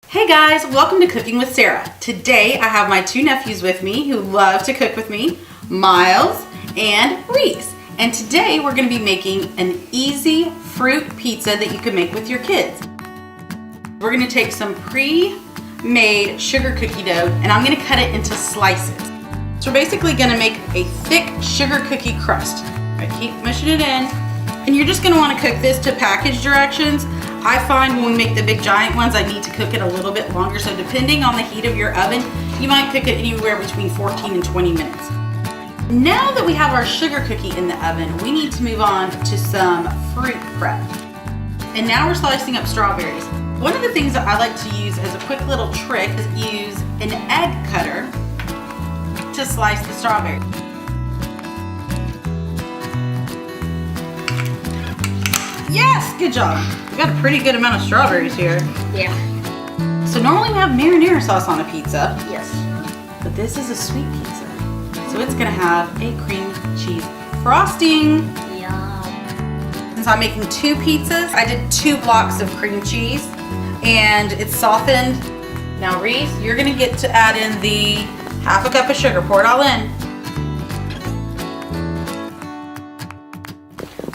Hey guys, welcome to Cooking with Sarah. Today I have my two nephews with me who love to cook with me, Miles and Reese. And today we're going to be making an easy fruit pizza that you can make with your kids. We're going to take some pre-made sugar cookie dough and I'm going to cut it into slices. So we're basically going to make a thick sugar cookie crust. I keep mushing it in. And you're just going to want to cook this to package directions. I find when we make the big giant ones, I need to cook it a little bit longer. So depending on the heat of your oven, you might cook it anywhere between 14 and 20 minutes. Now that we have our sugar cookie in the oven, we need to move on to some fruit prep. And now we're slicing up strawberries. One of the things that I like to use as a quick little trick is use an egg cutter to slice the strawberries. Yes, good job. We got a pretty good amount of strawberries here. Yeah. So normally we have marinara sauce on a pizza. Yes. But this is a sweet pizza. So it's gonna have a cream cheese frosting. Yum. Since I'm making two pizzas, I did 2 blocks of cream cheese and it's softened. Now Reese, you're gonna get to add in the half a cup of sugar. Pour it all in.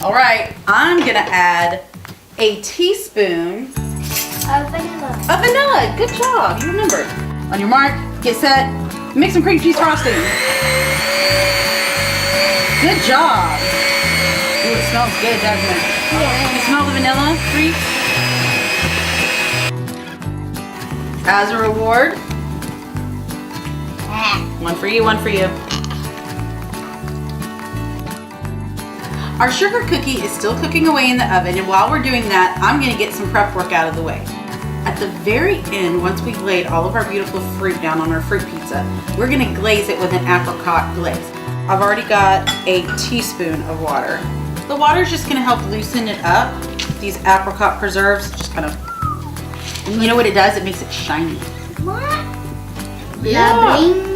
All right, I'm gonna add a teaspoon Of vanilla. of vanilla. Good job, you remembered. On your mark, get set, make some cream cheese frosting. Good job. Ooh, it smells good, doesn't it? Yeah. You smell the vanilla, Reese? As a reward, one for you, one for you. Our sugar cookie is still cooking away in the oven, and while we're doing that, I'm gonna get some prep work out of the way. At the very end, once we've laid all of our beautiful fruit down on our fruit pizza, we're gonna glaze it with an apricot glaze. I've already got a teaspoon of water. The water's just gonna help loosen it up. These apricot preserves just kind of, and you know what it does? It makes it shiny. What? Yeah. Loving.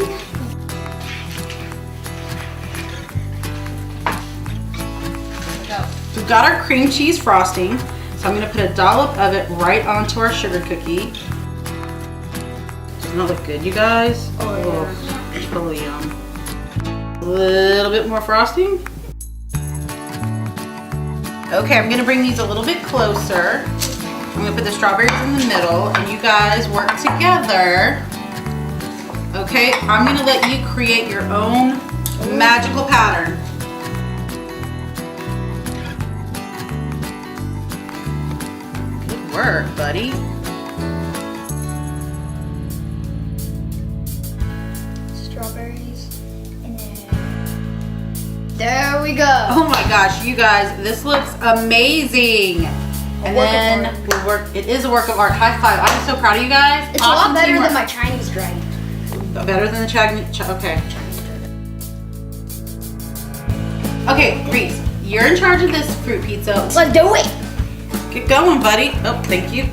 We've got our cream cheese frosting, so I'm gonna put a dollop of it right onto our sugar cookie. Doesn't that look good, you guys? Oh, it's totally yum. A little bit more frosting. Okay, I'm gonna bring these a little bit closer. I'm gonna put the strawberries in the middle, and you guys work together. Okay, I'm gonna let you create your own magical pattern. Work, buddy. Strawberries. And then there we go. Oh my gosh, you guys, this looks amazing. And then we'll work. It is a work of art. High five. I'm so proud of you guys. It's awesome, a lot better than my Chinese dragon. Better than the Chinese. Okay. Okay, Reese, you're in charge of this fruit pizza. Let's do it. Get going, buddy. Oh, thank you.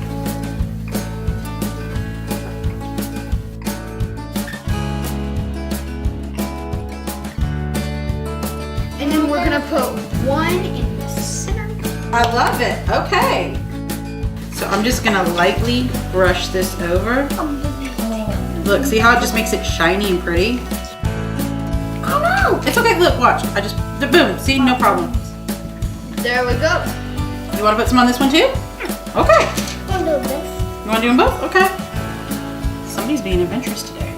And then we're gonna put one in the center. I love it. Okay. So I'm just gonna lightly brush this over. Look, see how it just makes it shiny and pretty? Oh no! It's okay, look, watch. I just, boom, see, no problem. There we go. You wanna put some on this one too? Okay. I'll do this. You wanna do them both? Okay. Somebody's being adventurous today.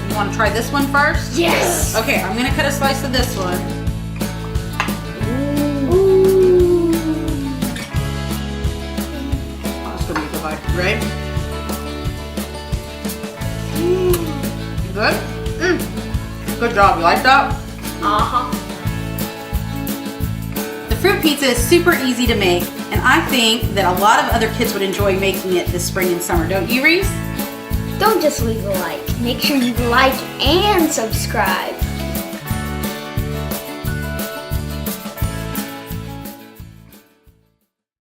You wanna try this one first? Yes. Okay, I'm gonna cut a slice of this one. Right? You good? Good job. You like that? Uh-huh. The fruit pizza is super easy to make, and I think that a lot of other kids would enjoy making it this spring and summer. Don't you, Reese? Don't just leave a like. Make sure you like and subscribe.